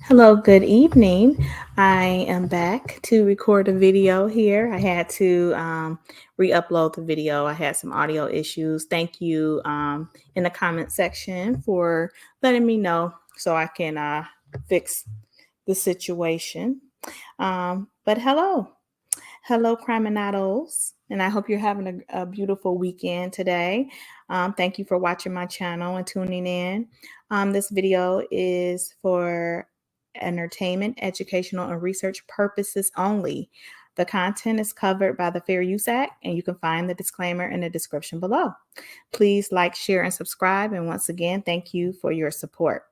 Hello, good evening. I am back to record a video here. I had to re upload the video. I had some audio issues. Thank you in the comment section for letting me know so I can fix the situation. But hello. Hello, Criminados, and I hope you're having a beautiful weekend today. Thank you for watching my channel and tuning in. This video is for entertainment, educational, and research purposes only. The content is covered by the Fair Use Act, and you can find the disclaimer in the description below. Please like, share, and subscribe. And once again, thank you for your support.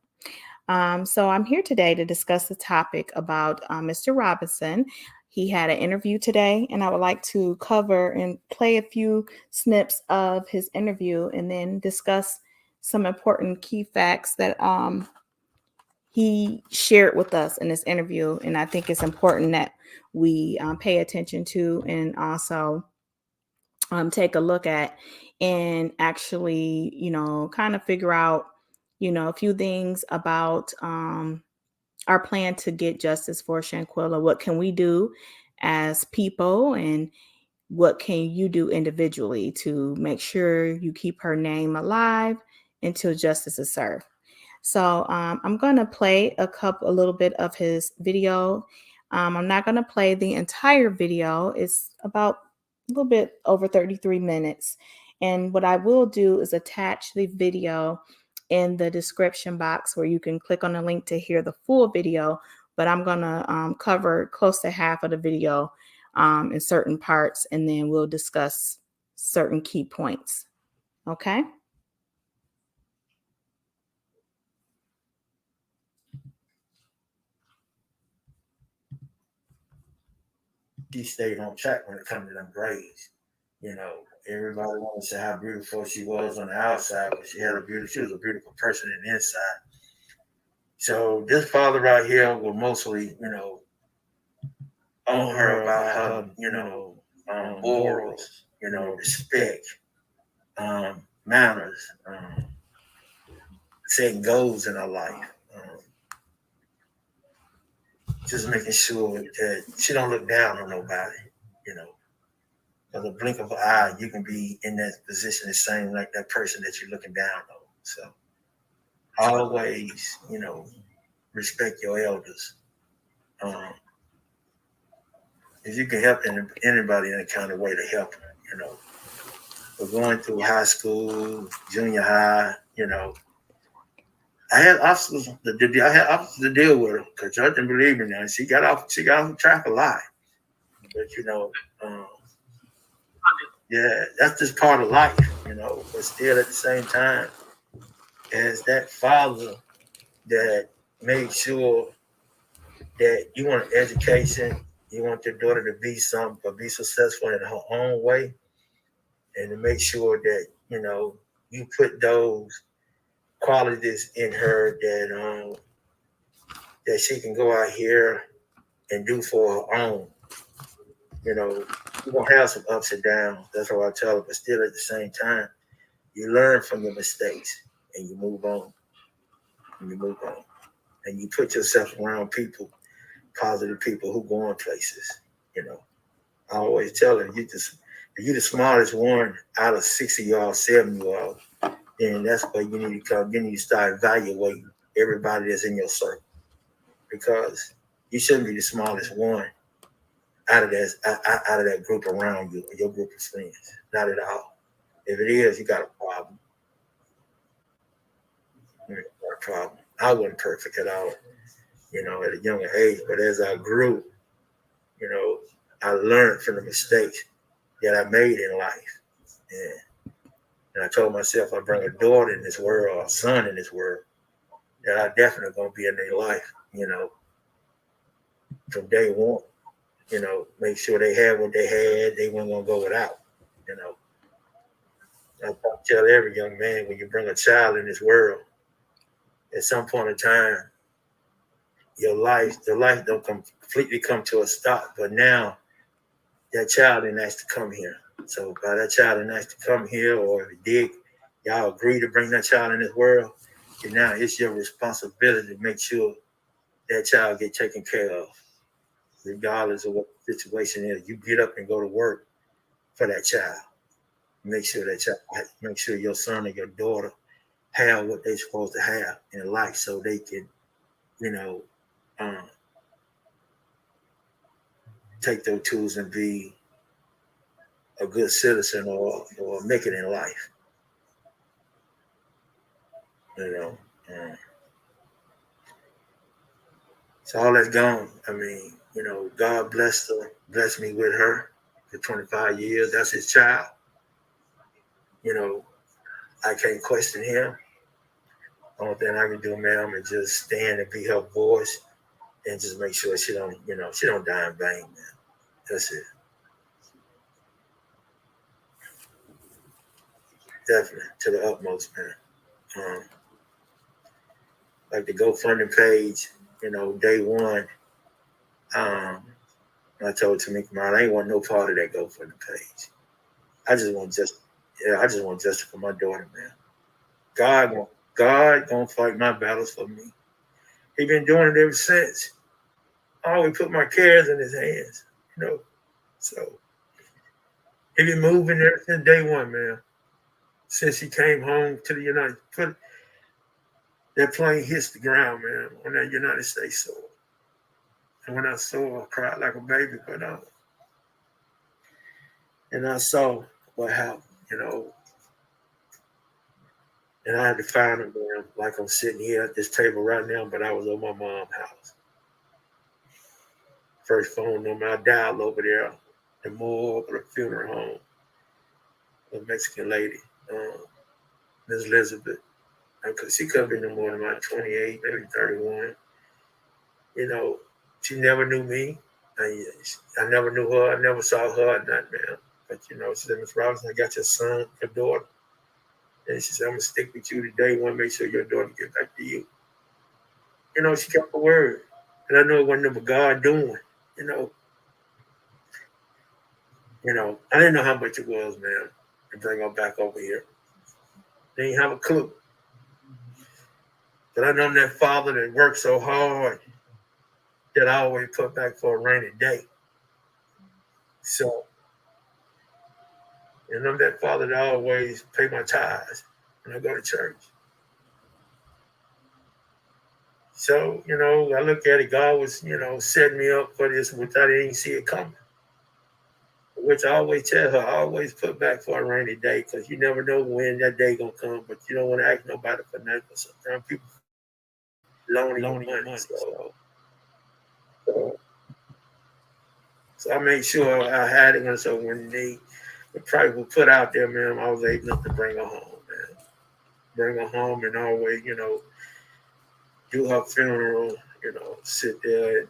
So I'm here today to discuss the topic about Mr. Robinson. He had an interview today, and I would like to cover and play a few snips of his interview and then discuss some important key facts that he shared with us in this interview. And I think it's important that we pay attention to and also take a look at and actually, kind of figure out, a few things about our plan to get justice for Shanquella. What can we do as people, and what can you do individually to make sure you keep her name alive until justice is served? So I'm going to play a little bit of his video. I'm not going to play the entire video. It's about a little bit over 33 minutes. And what I will do is attach the video in the description box where you can click on the link to hear the full video. But I'm going to cover close to half of the video in certain parts, and then we'll discuss certain key points. Okay? She stayed on track when it comes to them grades. Everybody wanted to say how beautiful she was on the outside, but she was a beautiful person in the inside. So this father right here will mostly, on her about her, morals, respect, manners, setting goals in her life. Just making sure that she don't look down on nobody, you know. With a blink of an eye, you can be in that position the same like that person that you're looking down on. So always, respect your elders. Um, if you can help anybody in a kind of way to help them, But going through high school, junior high, I had obstacles to deal with her because I didn't believe in that. She got off track a lot. But yeah, that's just part of life, But still, at the same time, as that father that made sure that you want an education, you want your daughter to be something, but be successful in her own way, and to make sure that you put those qualities in her that she can go out here and do for her own. You're gonna have some ups and downs. That's what I tell her. But still, at the same time, you learn from your mistakes and you move on. And you move on, and you put yourself around people, positive people who go on places. I always tell her, if you're the smartest one out of 60 y'all, 70 y'all, then that's where you need to come. You need to start evaluating everybody that's in your circle, because you shouldn't be the smartest one out of that group around you or your group of friends. Not at all. If it is, you got a problem. You got a problem. I wasn't perfect at all, at a younger age. But as I grew, I learned from the mistakes that I made in life. And I told myself I bring a daughter in this world, or a son in this world, that I definitely gonna be in their life, from day one. Make sure they had what they had, they weren't gonna go without, I tell every young man, when you bring a child in this world, at some point in time, your life don't completely come to a stop. But now that child didn't ask to come here. So by that child didn't ask to come here, or if it did, y'all agree to bring that child in this world, and now it's your responsibility to make sure that child get taken care of, regardless of what the situation is. You get up and go to work for that child. Make sure that child, make sure your son or your daughter have what they're supposed to have in life, so they can, you know, um, take those tools and be a good citizen or make it in life. You know, so all that's gone. I mean, God blessed her, blessed me with her for 25 years. That's his child. You know, I can't question him. Only thing I can do, ma'am, is just stand and be her voice and just make sure she don't die in vain, man. That's it. Definitely to the utmost, man. Um, like the GoFundMe page, day one, um, I told Tamika, man, I ain't want no part of that GoFundMe page. I just want I just want justice for my daughter, man. God, God gonna fight my battles for me. He been doing it ever since. I always put my cares in his hands, you know. So he been moving ever since day one, man. Since he came home to the United States, that plane hits the ground, man, on that United States soil. And when I saw her, I cried like a baby, and I saw what happened, and I had to find him, man. Like I'm sitting here at this table right now, but I was at my mom's house. First phone number I dialed over there, the morgue or the funeral home, a Mexican lady, Miss Elizabeth. She could have been no more than about 28, maybe 31. You know, she never knew me. I never knew her. I never saw her or nothing, man. But, she said, Miss Robinson, I got your son, your daughter. And she said, I'm going to stick with you today. Want to make sure your daughter get back to you. She kept her word. And I know it wasn't but God doing, you know. I didn't know how much it was, man, to bring her back over here. They didn't have a clue. But I know I'm that father that worked so hard that I always put back for a rainy day. So, and I'm that father that always pay my tithes when I go to church. So, I look at it, God was, setting me up for this, which I didn't see it coming. Which I always tell her, I always put back for a rainy day because you never know when that day gonna come, but you don't want to ask nobody for nothing. Sometimes people loaning you money. So I made sure I had it, and so when the price was put out there, man, I was able to bring her home, man. Bring her home and always, do her funeral, sit there.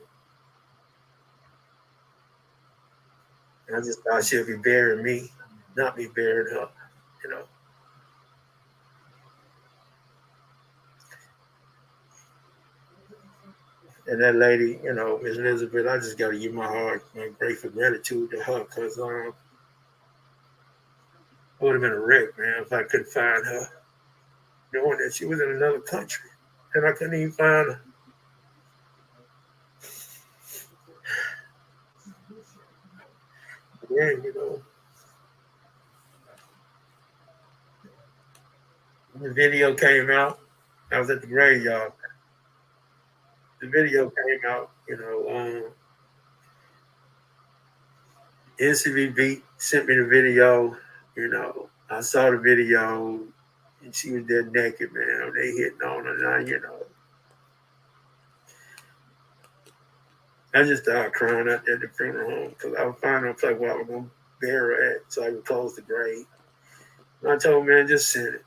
And I just thought she'd be burying me, not me burying her, you know. And that lady, Miss Elizabeth, I just got to give my heart, my grateful gratitude to her because I would have been a wreck, man, if I couldn't find her, knowing that she was in another country and I couldn't even find her. Yeah, when the video came out, I was at the graveyard. The video came out, NCBB sent me the video, I saw the video and she was there naked, man. They hitting on her, I just started crying out there at the funeral home because I was finding a place where I was going to bury her at so I could close the grave. And I told them, man, just send it.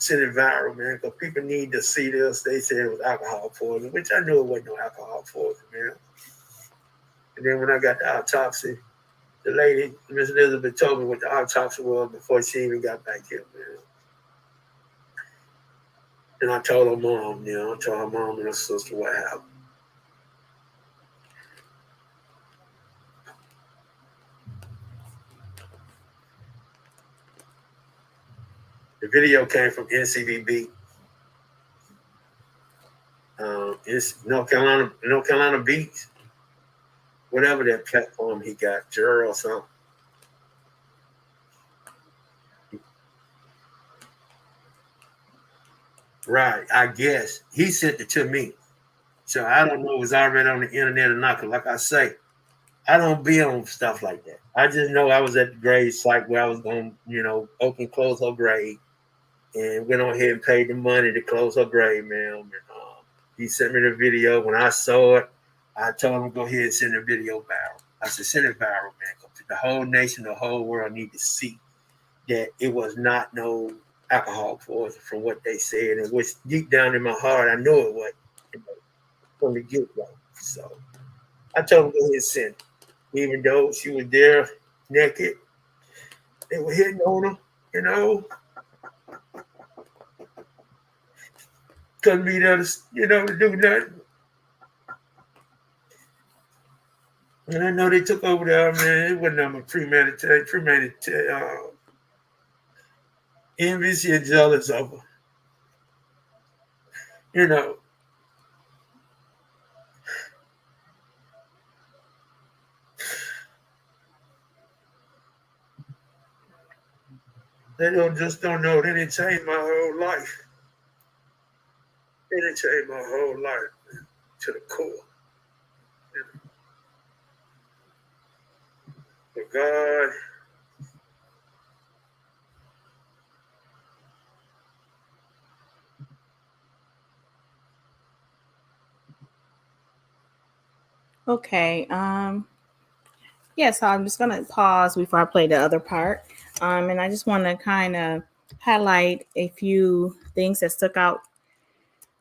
Send it viral, man, because people need to see this. They said it was alcohol poisoning, which I knew it wasn't no alcohol poisoning, man. And then when I got the autopsy, the lady, Miss Elizabeth, told me what the autopsy was before she even got back here, man. And I told her mom, I told her mom and her sister what happened. The video came from NCBB. it's North Carolina Beach, whatever that platform he got, Jura or something. Right, I guess he sent it to me, so I don't know if it was already on the internet or not. Cause like I say, I don't be on stuff like that. I just know I was at the grave site where I was going, open close her grave, and went on ahead and paid the money to close her grave, man. And, he sent me the video. When I saw it, I told him go ahead and send the video viral. I said send it viral, man. The whole nation, the whole world need to see that it was not no alcohol poison from what they said, and which deep down in my heart I knew it was, from the get go. So I told him go ahead and send it. Even though she was there naked, they were hitting on her, couldn't be there to do nothing. And I know they took over there, man. It wasn't nothing premeditated, envious and jealous of her. You know, they don't know. They didn't change my whole life. They didn't change my whole life to the core. But God, Okay. Yeah, so I'm just gonna pause before I play the other part. And I just want to kind of highlight a few things that stuck out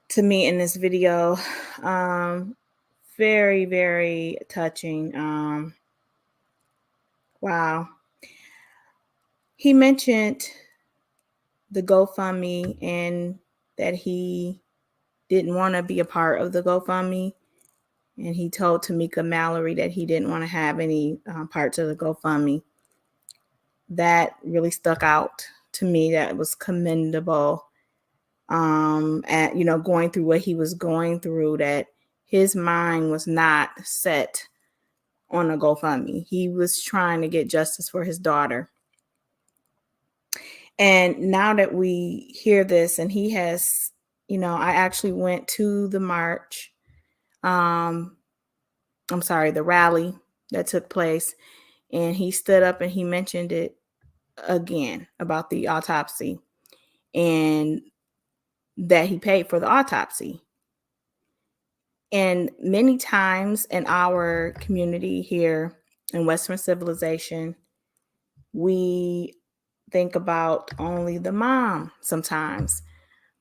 to me in this video. Very, very touching. Wow. He mentioned the GoFundMe and that he didn't want to be a part of the GoFundMe. And he told Tamika Mallory that he didn't want to have any parts of the GoFundMe. That really stuck out to me. That was commendable. At going through what he was going through, that his mind was not set on a GoFundMe. He was trying to get justice for his daughter. And now that we hear this, and he has, I actually went to the march. The rally that took place, and he stood up and he mentioned it again about the autopsy and that he paid for the autopsy. And many times in our community here in Western civilization, we think about only the mom sometimes.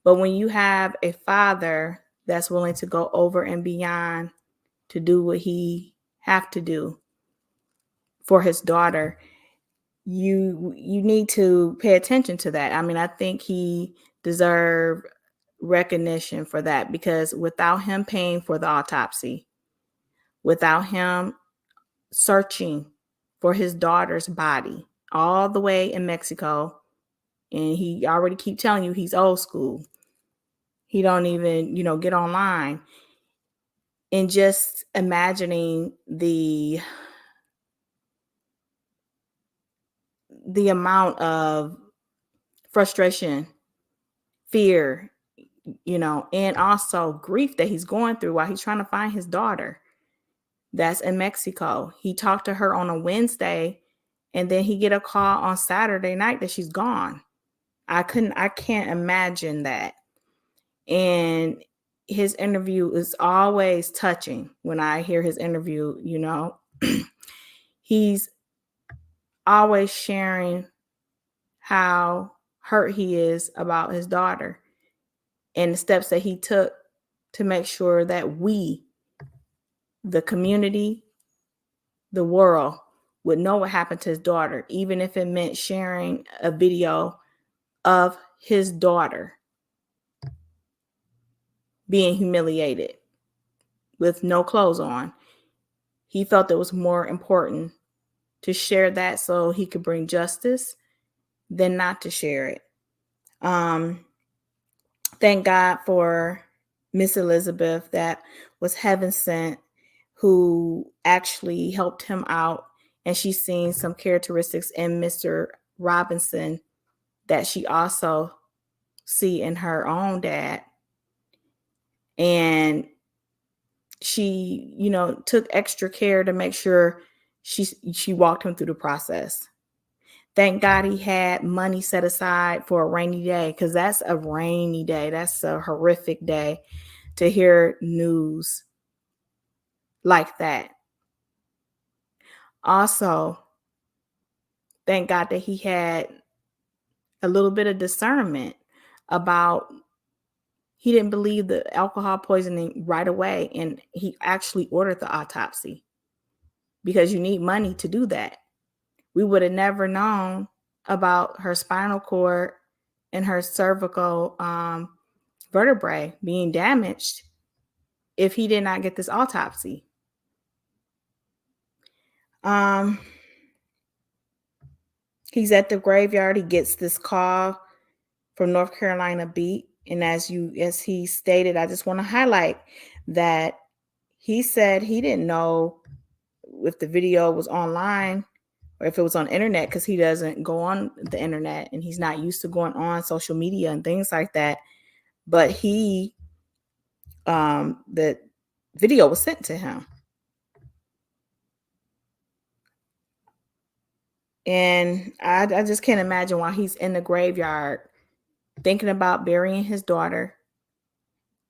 But when you have a father that's willing to go over and beyond to do what he have to do for his daughter, you need to pay attention to that. I mean, I think he deserved recognition for that, because without him paying for the autopsy, without him searching for his daughter's body all the way in Mexico, and he already keep telling you he's old school. He don't even, get online. And just imagining the amount of frustration, fear, and also grief that he's going through while he's trying to find his daughter that's in Mexico. He talked to her on a Wednesday, and then he get a call on Saturday night that she's gone. I can't imagine that. And his interview is always touching. When I hear his interview, he's always sharing how hurt he is about his daughter and the steps that he took to make sure that we, the community, the world, would know what happened to his daughter, even if it meant sharing a video of his daughter being humiliated with no clothes on. He felt it was more important to share that so he could bring justice than not to share it. Thank God for Miss Elizabeth that was heaven sent, who actually helped him out. And she's seen some characteristics in Mr. Robinson that she also see in her own dad. And she, took extra care to make sure she walked him through the process. Thank God he had money set aside for a rainy day, because that's a rainy day. That's a horrific day to hear news like that. Also, thank God that he had a little bit of discernment about, he didn't believe the alcohol poisoning right away, and he actually ordered the autopsy because you need money to do that. We would have never known about her spinal cord and her cervical vertebrae being damaged if he did not get this autopsy. He's at the graveyard. He gets this call from North Carolina Beat. And as he stated, I just want to highlight that he said he didn't know if the video was online or if it was on internet, because he doesn't go on the internet and he's not used to going on social media and things like that. But the video was sent to him. And I just can't imagine why he's in the graveyard thinking about burying his daughter,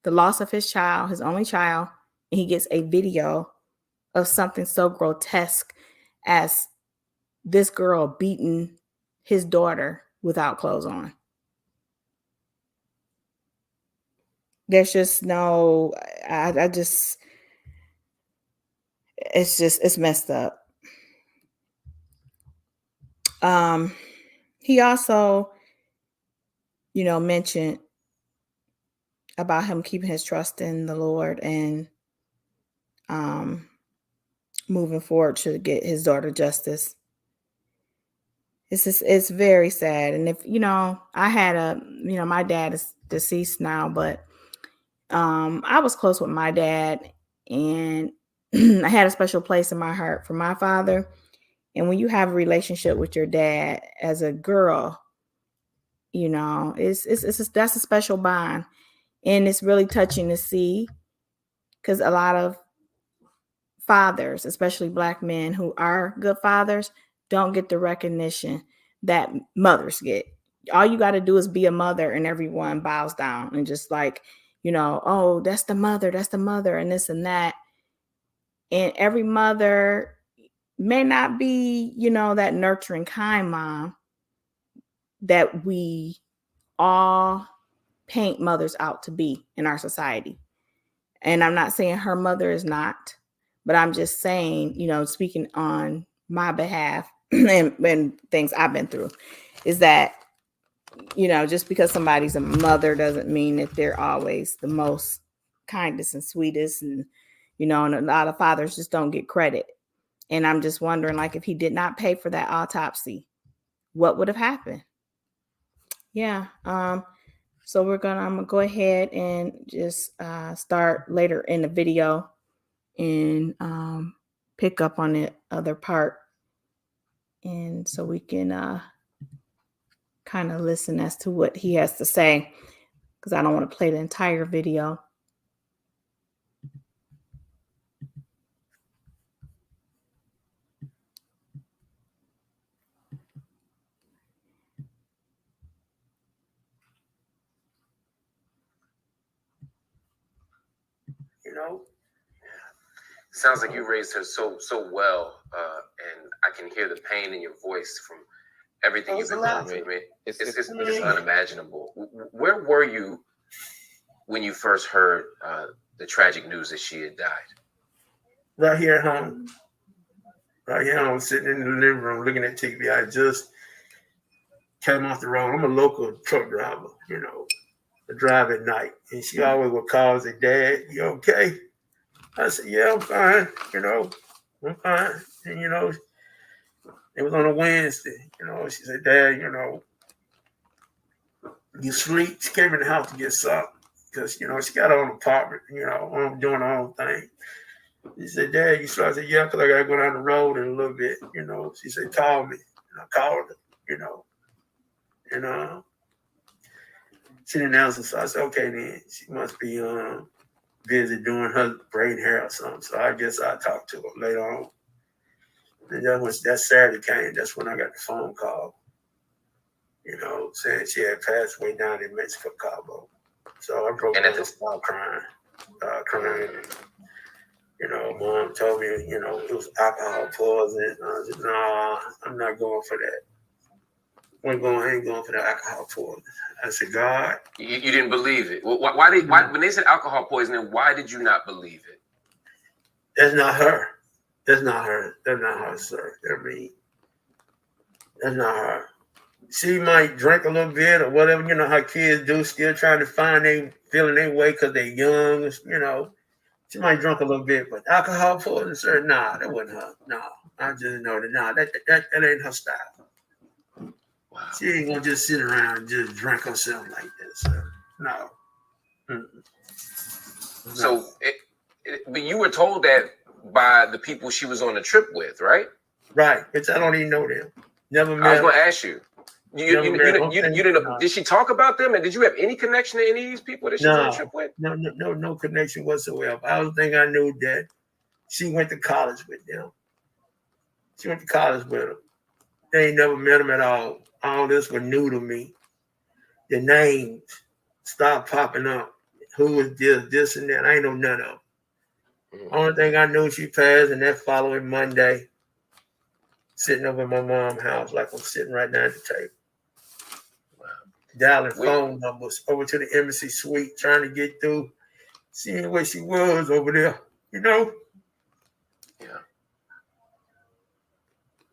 the loss of his child, his only child, and he gets a video of something so grotesque as this girl beating his daughter without clothes on. There's just no, it's messed up. He also, mentioned about him keeping his trust in the Lord and moving forward to get his daughter justice. It's very sad. And if, I had my dad is deceased now, but I was close with my dad, and I had a special place in my heart for my father. And when you have a relationship with your dad as a girl, that's a special bond. And it's really touching to see, because a lot of fathers, especially Black men who are good fathers, don't get the recognition that mothers get. All you got to do is be a mother and everyone bows down and just like, oh, that's the mother, and this and that. And every mother may not be, that nurturing, kind mom that we all paint mothers out to be in our society. And I'm not saying her mother is not, but I'm just saying, speaking on my behalf and things I've been through, is that, just because somebody's a mother doesn't mean that they're always the most kindest and sweetest. And, and a lot of fathers just don't get credit. And I'm just wondering, like, if he did not pay for that autopsy, what would have happened? Yeah. So I'm gonna go ahead and just start later in the video and pick up on the other part, and so we can kind of listen as to what he has to say, because I don't want to play the entire video. Sounds like you raised her so well, and I can hear the pain in your voice from everything you've been going through. It's unimaginable. Where were you when you first heard the tragic news that she had died? Right here at home. Right here, I'm sitting in the living room looking at TV. I just came off the road. I'm a local truck driver, I drive at night. And she always would call and say, "Dad, you okay?" I said, "Yeah, I'm fine, I'm fine." And, it was on a Wednesday, she said, "Dad, you sleep." She came in the house to get something. because, you know, she got her own apartment, you know, doing her own thing. She said, Dad, you saw? I said, yeah, because I got to go down the road in a little bit, you know. She said, call me. And I called her, you know. And she didn't answer, so I said, okay, then. She must be busy doing her braiding hair or something. So I guess I'll talk to her later on. And then when that Saturday came, that's when I got the phone call, you know, saying she had passed away down in Mexico, Cabo. So I broke down and started crying. You know, Mom told me, you know, it was alcohol poisoning. I said, nah, I'm not going for that. I ain't going for the alcohol poisoning. I said, God. You didn't believe it. Why when they said alcohol poisoning, why did you not believe it? That's not her. That's not her. That's not her, sir. I mean, that's not her. She might drink a little bit or whatever, you know, how kids do, still trying to find feeling their way because they're young, you know. She might drink a little bit, but alcohol poisoning, sir, nah, that wasn't her. No, I just know that, nah, that ain't her style. Wow. She ain't gonna just sit around and just drink herself like this, sir. No. Mm-mm. So, but you were told that by the people she was on a trip with, right? Right, which I don't even know them. Never met. I was going to ask you. You didn't. No. Did she talk about them, and did you have any connection to any of these people that she was on a trip with? No connection whatsoever. I was thinking I knew that she went to college with them. She went to college with them. They ain't never met them at all. All this was new to me. The names stopped popping up. Who was this and that? I ain't know none of them. Mm-hmm. Only thing I knew, she passed, and that following Monday, sitting over at my mom's house like I'm sitting right now at the table. Dialing phone numbers over to the embassy suite, trying to get through, seeing where she was over there, you know? Yeah.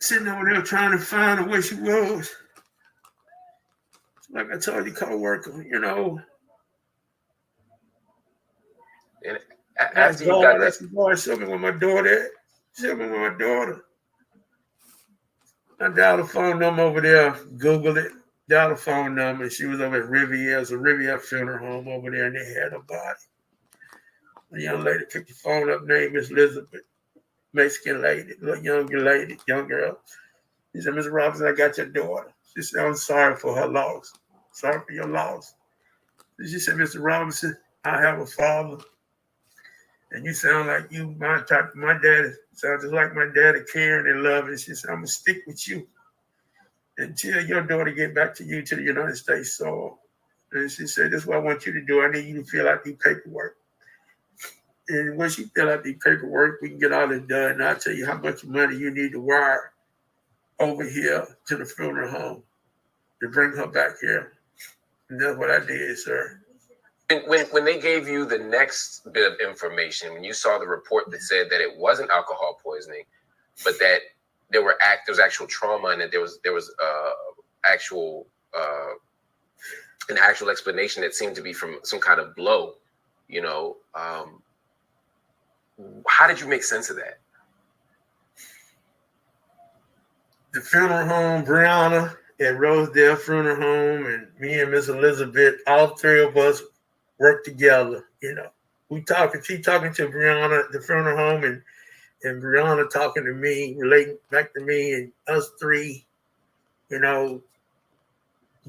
Sitting over there trying to find her where she was. Like I told you, co-worker, you know. And after you got that, boy, show me where my daughter at. Show me where my daughter. I dialed the phone number over there, Googled it. Dialed the phone number. She was over at Rivier's, a Riviera funeral home over there, and they had her body. The young lady picked the phone up, named Miss Elizabeth, Mexican lady, young girl. She said, Mr. Robinson, I got your daughter. She said, I'm sorry for her loss. Sorry for your loss. She said, Mr. Robinson, I have a father, and you sound like you. My daddy sounds just like my daddy, caring and loving. She said, I'm going to stick with you until your daughter get back to you to the United States soil. And she said, this is what I want you to do. I need you to fill out the paperwork. And once you fill out the paperwork, we can get all this done. And I'll tell you how much money you need to wire over here to the funeral home to bring her back here. And that's what I did, sir. And when they gave you the next bit of information, when you saw the report that said that it wasn't alcohol poisoning, but that there was actual trauma and that there was an actual explanation that seemed to be from some kind of blow, you know, how did you make sense of that? The funeral home, Brianna at Rosedale Funeral Home, and me and Miss Elizabeth, all three of us worked together. You know, she talking to Brianna at the funeral home, and Brianna talking to me, relating back to me, and us three, you know,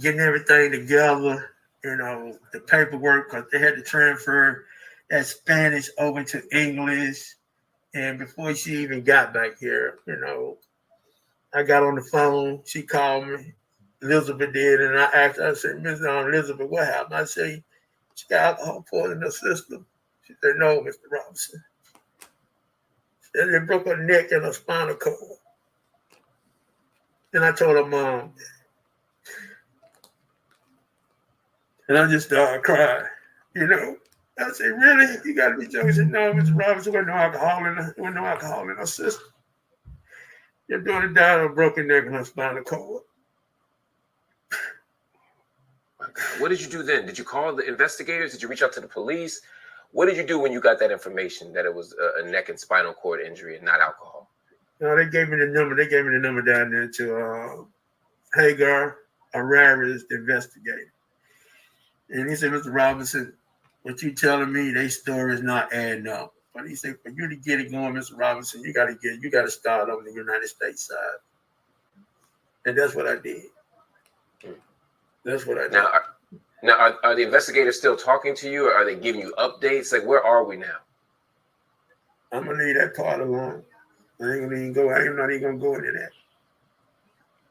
getting everything together, you know, the paperwork, because they had to transfer that Spanish over to English. And before she even got back here, you know, I got on the phone. She called me. Elizabeth did. And I asked her, I said, Miss Elizabeth, what happened? I said, she got alcohol poisoning in her system. She said, no, Mr. Robinson. She said, they broke her neck and her spinal cord. And I told her mom. And I just started crying, you know. I said, really? You got to be joking. She said, no, Mr. Robinson, there wasn't no alcohol in her system. Your daughter died of a broken neck and her spinal cord. What did you do then? Did you call the investigators? Did you reach out to the police? What did you do when you got that information that it was a neck and spinal cord injury and not alcohol? No, they gave me the number. They gave me the number down there to Hagar Araris, the investigator. And he said, Mr. Robinson, what you telling me, their story is not adding up. But he said, for you to get it going, Mr. Robinson, you got to start on the United States side. And that's what I did. That's what I did. Now, are the investigators still talking to you, or are they giving you updates? Like, where are we now? I'm gonna leave that part alone. I'm not even gonna go into that.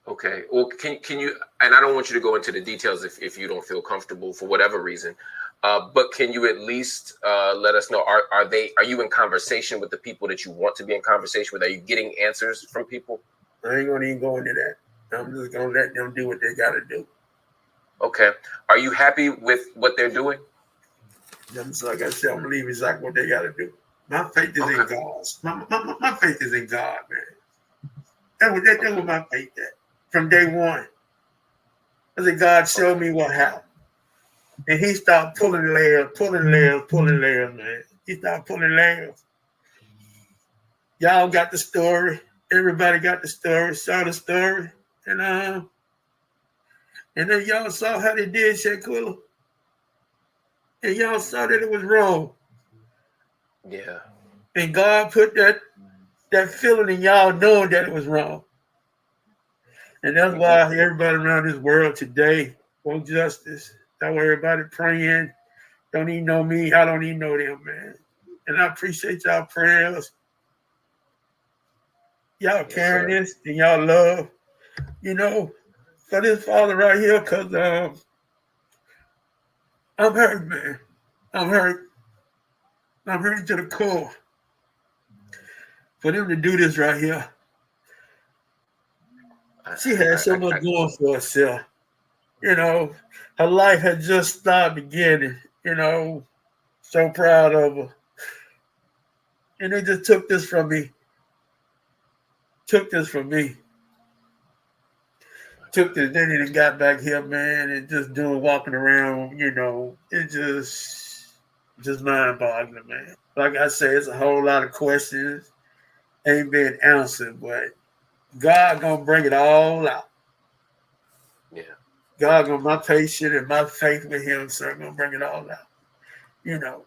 Okay. Well, can you? And I don't want you to go into the details if you don't feel comfortable for whatever reason. But can you at least let us know? Are you in conversation with the people that you want to be in conversation with? Are you getting answers from people? I ain't gonna even go into that. I'm just gonna let them do what they gotta do. Okay. Are you happy with what they're doing? Like I said, I'm gonna leave exactly what they gotta do. My faith is in God. My faith is in God, man. That's what my faith is from day one. I said, God showed me what happened. And he started pulling layers, man. He started pulling layers. Y'all got the story. Everybody got the story, saw the story. And then y'all saw how they did Shanquella. And y'all saw that it was wrong. Yeah. And God put that feeling in y'all knowing that it was wrong. And that's why everybody around this world today want justice. That's why everybody praying. Don't even know me. I don't even know them, man. And I appreciate y'all prayers. Y'all carrying this and y'all love, for this father right here, because I'm hurt, man. I'm hurt. I'm hurt to the core. For them to do this right here. She had so much going for herself. Her life had just started beginning, so proud of her. And they just took this from me. Took this, then it got back here, man, and just walking around, it just mind-boggling, man. Like I say, it's a whole lot of questions ain't been answered, but God gonna bring it all out. Yeah. God gonna, my patience and my faith with him, sir, gonna bring it all out.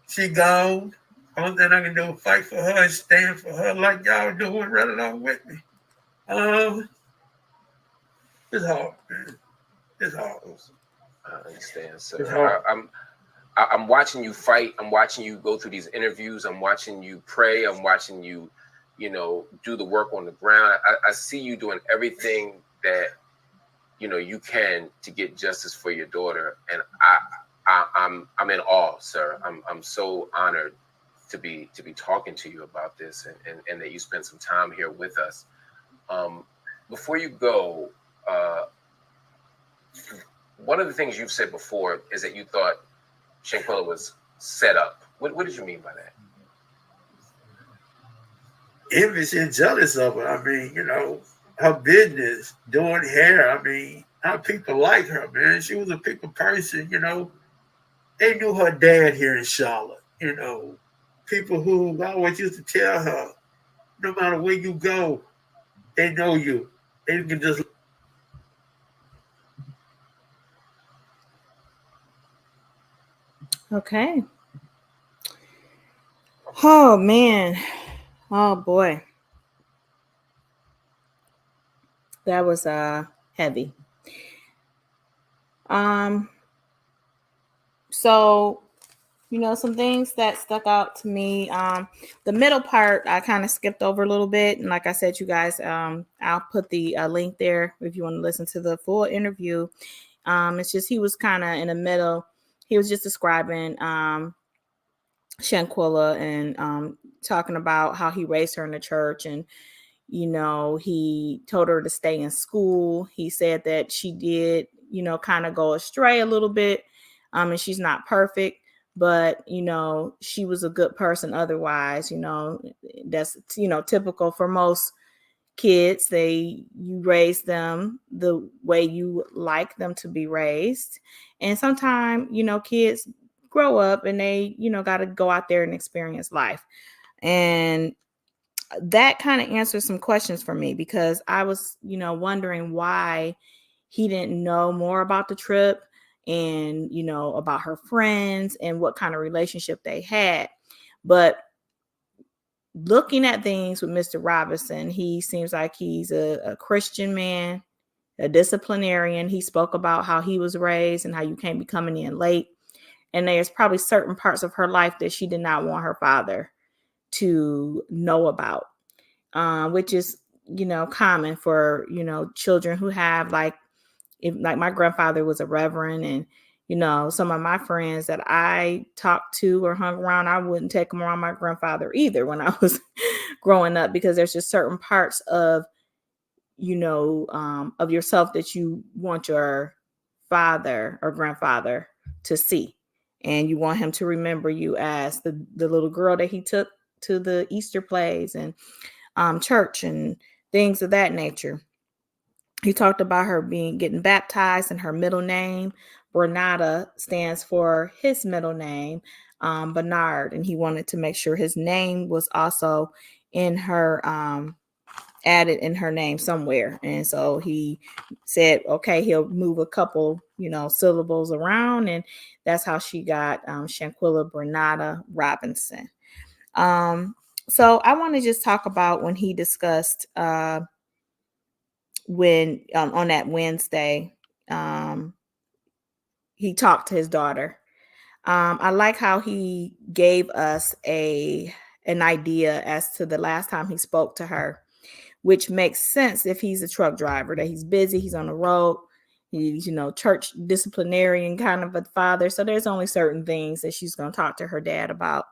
She gone. Only thing I can do is fight for her and stand for her like y'all doing right along with me. It's hard, man. It's hard. I understand, sir. I'm watching you fight. I'm watching you go through these interviews. I'm watching you pray. I'm watching you, do the work on the ground. I see you doing everything that, you can to get justice for your daughter. And I'm in awe, sir. I'm so honored to be talking to you about this and that you spent some time here with us. Before you go, one of the things you've said before is that you thought Shanquella was set up. What did you mean by that? Envious and jealous of her. I mean, her business, doing hair. I mean, how people like her, man. She was a people person, They knew her dad here in Charlotte, People who always used to tell her, no matter where you go, they know you. They can just... Okay. Oh, man. Oh, boy. That was heavy. So, some things that stuck out to me. The middle part I kind of skipped over a little bit, and like I said, you guys, I'll put the link there if you want to listen to the full interview. It's just he was kind of in the middle. He was just describing Shanquella and talking about how he raised her in the church, and he told her to stay in school. He said that she did, kind of go astray a little bit. And she's not perfect, but, she was a good person otherwise. That's, typical for most kids. You raise them the way you like them to be raised. And sometimes, kids grow up and they, got to go out there and experience life. And that kind of answers some questions for me, because I was, wondering why he didn't know more about the trip. and, you know, about her friends and what kind of relationship they had. But looking at things with Mr. Robinson, he seems like he's a Christian man, a disciplinarian. He spoke about how he was raised and how you can't be coming in late. And there's probably certain parts of her life that she did not want her father to know about, which is, you know, common for, you know, children who have like my grandfather was a reverend, and, you know, some of my friends that I talked to or hung around, I wouldn't take them around my grandfather either when I was growing up, because there's just certain parts of, you know, of yourself that you want your father or grandfather to see. And you want him to remember you as the little girl that he took to the Easter plays and church and things of that nature. He talked about her getting baptized, and her middle name, Bernada, stands for his middle name, Bernard. And he wanted to make sure his name was also in her, added in her name somewhere. And so he said, okay, he'll move a couple, you know, syllables around. And that's how she got Shanquella Bernada Robinson. So I want to just talk about when he discussed when on that Wednesday, he talked to his daughter. I like how he gave us an idea as to the last time he spoke to her, which makes sense if he's a truck driver, that he's busy, he's on the road, he's, you know, church disciplinarian kind of a father. So there's only certain things that she's going to talk to her dad about.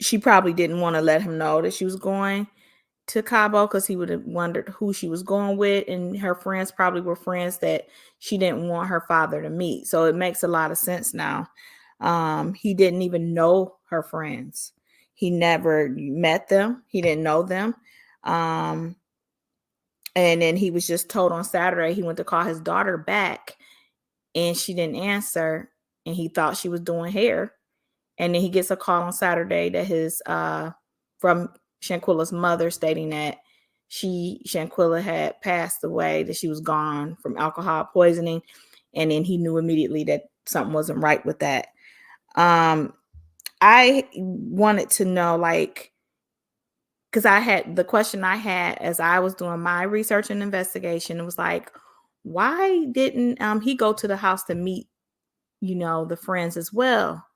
She probably didn't want to let him know that she was going to Cabo, because he would have wondered who she was going with, and her friends probably were friends that she didn't want her father to meet. So it makes a lot of sense now. He didn't even know her friends. He never met them. He didn't know them. And then he was just told on Saturday he went to call his daughter back, and she didn't answer, and he thought she was doing hair. And then he gets a call on Saturday that his from Shanquella's mother, stating that Shanquella had passed away, that she was gone from alcohol poisoning. And then he knew immediately that something wasn't right with that. I wanted to know, like, because I had the question I had as I was doing my research and investigation, it was like, why didn't he go to the house to meet, you know, the friends as well?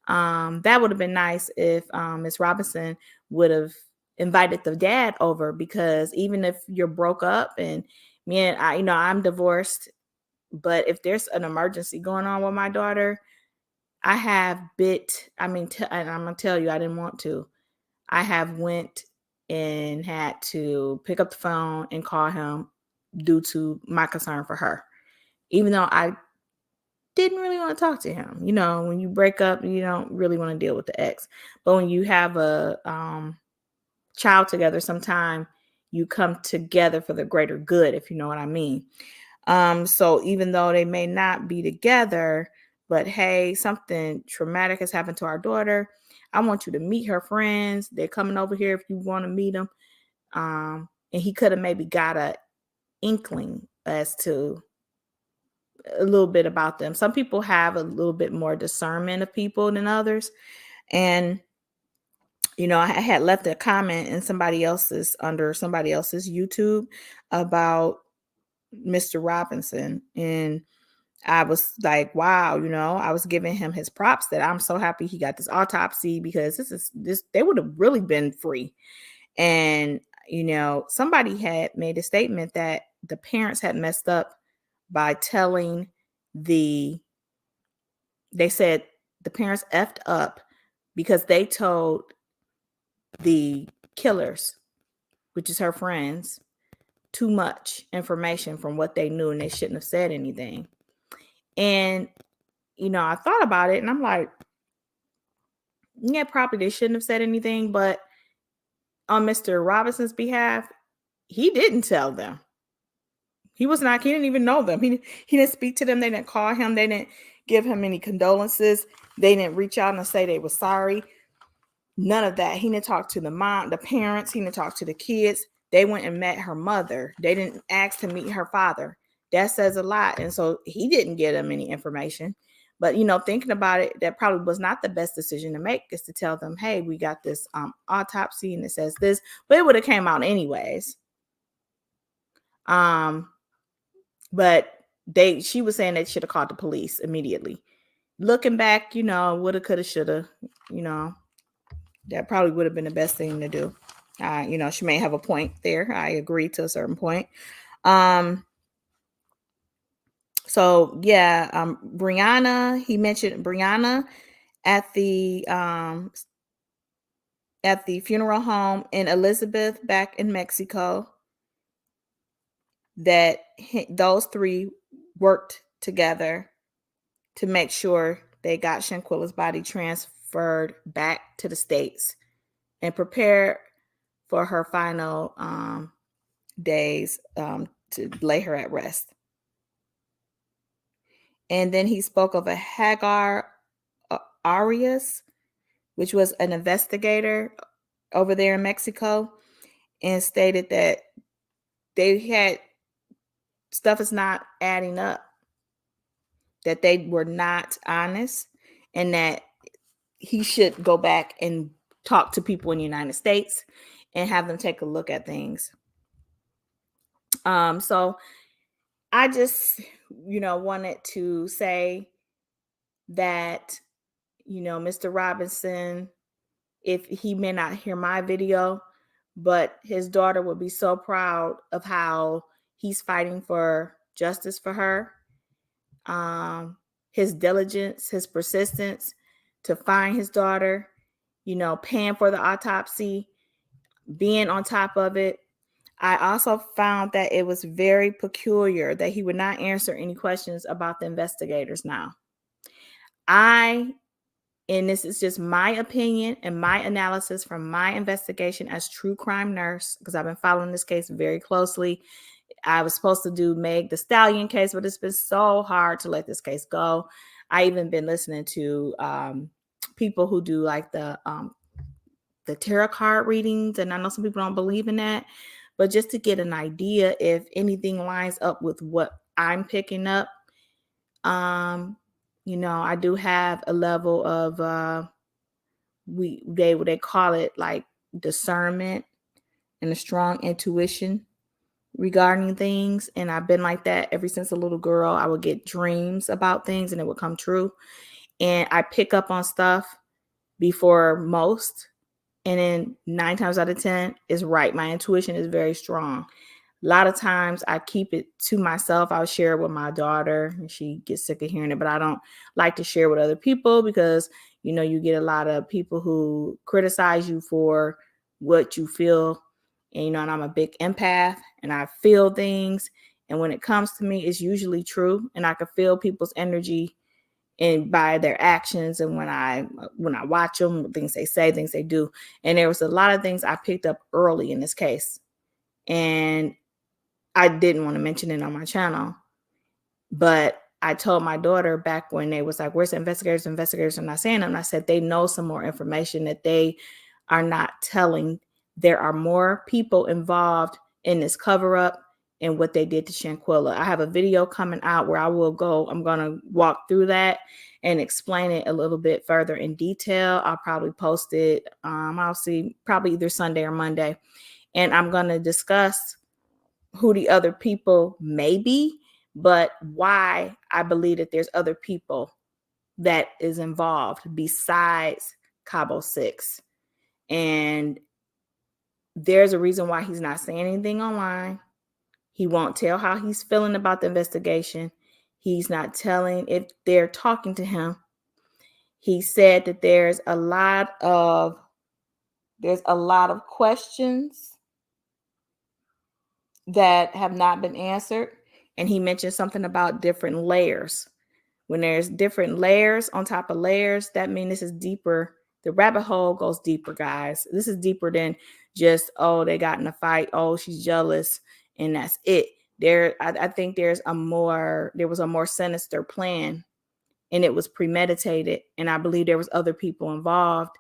That would have been nice if Miss Robinson would have invited the dad over, because even if you're broke up, and me and I, you know, I'm divorced, but if there's an emergency going on with my daughter, I have and I'm gonna tell you, I didn't want to. I have went and had to pick up the phone and call him due to my concern for her, even though I didn't really want to talk to him. You know, when you break up, you don't really want to deal with the ex. But when you have a child together, sometime you come together for the greater good, if you know what I mean. So even though they may not be together, but hey, something traumatic has happened to our daughter, I want you to meet her friends. They're coming over here if you want to meet them. And he could have maybe got a inkling as to a little bit about them. Some people have a little bit more discernment of people than others. And, you know, I had left a comment in under somebody else's YouTube about Mr. Robinson. And I was like, wow, you know, I was giving him his props that I'm so happy he got this autopsy, because they would have really been free. And, you know, somebody had made a statement that the parents had messed up by telling they said the parents effed up because they told the killers, which is her friends, too much information from what they knew, and they shouldn't have said anything. And, you know, I thought about it and I'm like, yeah, probably they shouldn't have said anything. But on Mr. Robinson's behalf, he didn't tell them. He didn't even know them. He didn't speak to them. They didn't call him. They didn't give him any condolences. They didn't reach out and say they were sorry. None of that. He didn't talk to the parents. He didn't talk to the kids. They went and met her mother. They didn't ask to meet her father. that says a lot. And so he didn't get them any information. But, you know, thinking about it, that probably was not the best decision to make, is to tell them, hey, we got this autopsy and it says this, but it would have came out anyways. But she was saying they should have called the police immediately. Looking back, you know, woulda, coulda, shoulda, you know, that probably would have been the best thing to do. You know, she may have a point there. I agree to a certain point. So yeah, Brianna, he mentioned Brianna at the funeral home in Elizabeth back in Mexico, that those three worked together to make sure they got Shanquella's body transferred back to the States and prepared for her final days to lay her at rest. And then he spoke of a Hagar Arias, which was an investigator over there in Mexico, and stated that they had stuff is not adding up, that they were not honest, and that he should go back and talk to people in the United States and have them take a look at things. So I just, you know, wanted to say that, you know, Mr. Robinson, if he may not hear my video, but his daughter would be so proud of how he's fighting for justice for her. His diligence, his persistence to find his daughter, you know, paying for the autopsy, being on top of it. I also found that it was very peculiar that he would not answer any questions about the investigators now. And this is just my opinion and my analysis from my investigation as true crime nurse, because I've been following this case very closely. I was supposed to do Meg the Stallion case, but it's been so hard to let this case go. I even been listening to people who do like the tarot card readings, and I know some people don't believe in that, but just to get an idea if anything lines up with what I'm picking up. You know, I do have a level of they call it like discernment and a strong intuition regarding things. And I've been like that ever since a little girl. I would get dreams about things and it would come true. And I pick up on stuff before most. And then 9 times out of 10 is right. My intuition is very strong. A lot of times I keep it to myself. I'll share it with my daughter and she gets sick of hearing it, but I don't like to share with other people because, you know, you get a lot of people who criticize you for what you feel. And, you know, and I'm a big empath and I feel things. And when it comes to me, it's usually true. And I can feel people's energy and by their actions. And when I watch them, things they say, things they do. And there was a lot of things I picked up early in this case. And I didn't want to mention it on my channel, but I told my daughter back when they was like, where's the investigators? Investigators are not saying them. And I said, they know some more information that they are not telling. There are more people involved in this cover up and what they did to Shanquella. I have a video coming out where I'm going to walk through that and explain it a little bit further in detail. I'll probably post it. I'll see probably either Sunday or Monday. And I'm going to discuss who the other people may be, but why I believe that there's other people that is involved besides Cabo 6. And there's a reason why he's not saying anything online. He won't tell how he's feeling about the investigation. He's not telling if they're talking to him. He said that there's a lot of questions that have not been answered. And he mentioned something about different layers. When there's different layers on top of layers, that means this is deeper. The rabbit hole goes deeper, guys. This is deeper than just, oh, they got in a fight. Oh, she's jealous. And that's it. I think there was a more sinister plan, and it was premeditated. And I believe there was other people involved.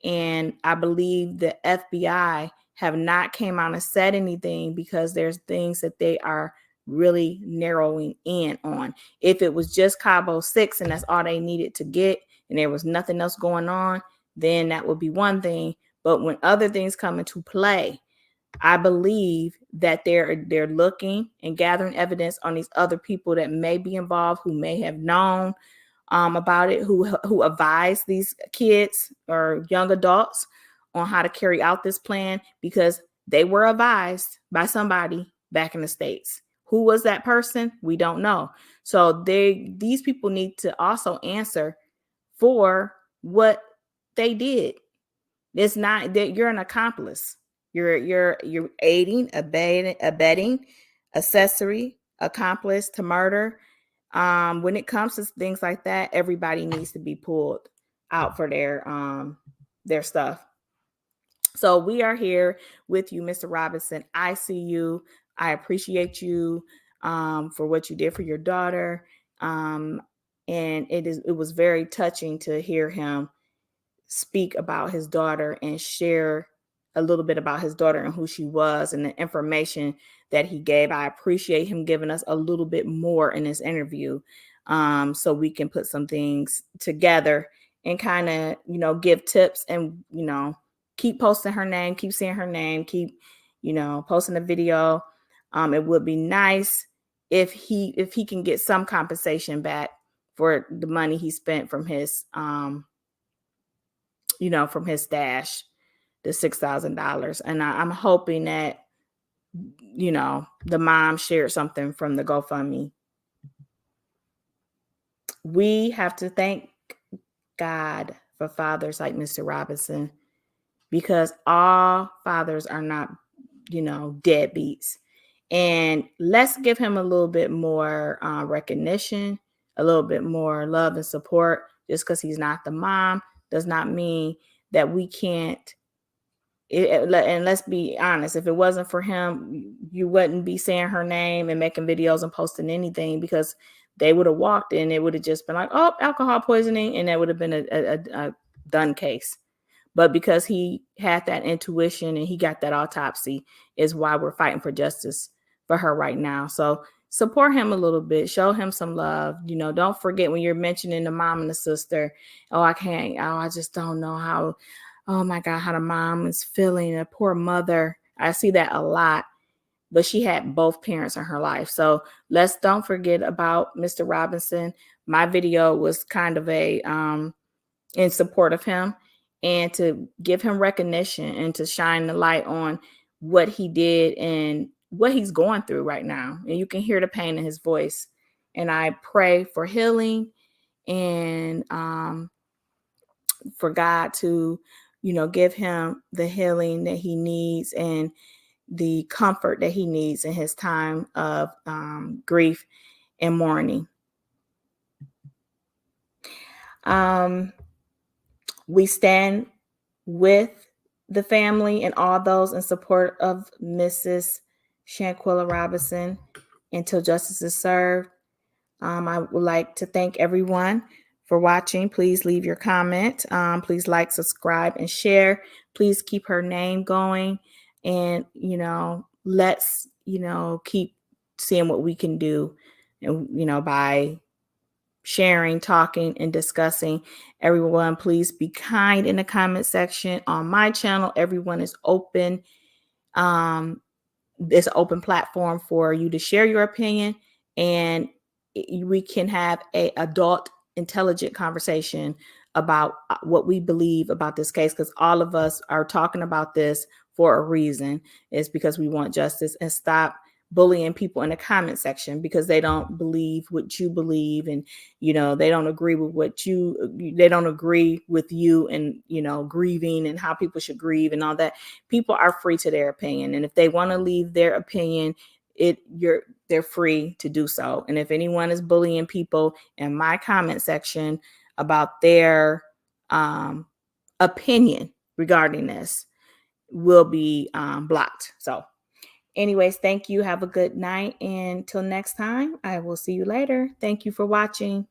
And I believe the FBI have not came out and said anything because there's things that they are really narrowing in on. If it was just Cabo 6 and that's all they needed to get and there was nothing else going on, then that would be one thing. But when other things come into play, I believe that they're looking and gathering evidence on these other people that may be involved, who may have known about it, who advised these kids or young adults on how to carry out this plan, because they were advised by somebody back in the States. Who was that person? We don't know. So these people need to also answer for what they did. It's not that you're an accomplice. You're aiding, abetting, accessory, accomplice to murder. When it comes to things like that, everybody needs to be pulled out for their stuff. So we are here with you, Mr. Robinson. I see you. I appreciate you for what you did for your daughter. And it was very touching to hear him speak about his daughter and share a little bit about his daughter and who she was and the information that he gave. I appreciate him giving us a little bit more in this interview, so we can put some things together and kind of, give tips and, keep posting her name, keep saying her name, keep, posting the video. It would be nice if he can get some compensation back for the money he spent from his, from his stash, the $6,000. And I'm hoping that, the mom shared something from the GoFundMe. We have to thank God for fathers like Mr. Robinson, because all fathers are not, deadbeats. And let's give him a little bit more recognition, a little bit more love and support. Just because he's not the mom does not mean that we can't. And let's be honest, if it wasn't for him, you wouldn't be saying her name and making videos and posting anything, because they would have walked in. It would have just been like, oh, alcohol poisoning. And that would have been a done case. But because he had that intuition and he got that autopsy is why we're fighting for justice for her right now. So support him a little bit, show him some love. Don't forget when you're mentioning the mom and the sister. Oh, I just don't know how, oh my God, how the mom is feeling, a poor mother. I see that a lot, but she had both parents in her life. So let's don't forget about Mr. Robinson. My video was kind of in support of him, and to give him recognition and to shine the light on what he did and what he's going through right now. And you can hear the pain in his voice. And I pray for healing and for God to, give him the healing that he needs and the comfort that he needs in his time of grief and mourning. We stand with the family and all those in support of Mrs. Shanquella Robinson until justice is served. I would like to thank everyone for watching. Please leave your comment. Please like, subscribe, and share. Please keep her name going. And, let's, keep seeing what we can do, and, by sharing, talking, and discussing. Everyone, please be kind in the comment section. On my channel, everyone is open. It's an open platform for you to share your opinion, and we can have a adult, intelligent conversation about what we believe about this case, because all of us are talking about this for a reason. It's because we want justice, and stop bullying people in the comment section because they don't believe what you believe, and they don't agree with they don't agree with you, and grieving and how people should grieve and all that. People are free to their opinion, and if they want to leave their opinion, they're free to do so. And if anyone is bullying people in my comment section about their opinion regarding this, will be blocked. So anyways, thank you. Have a good night. And till next time, I will see you later. Thank you for watching.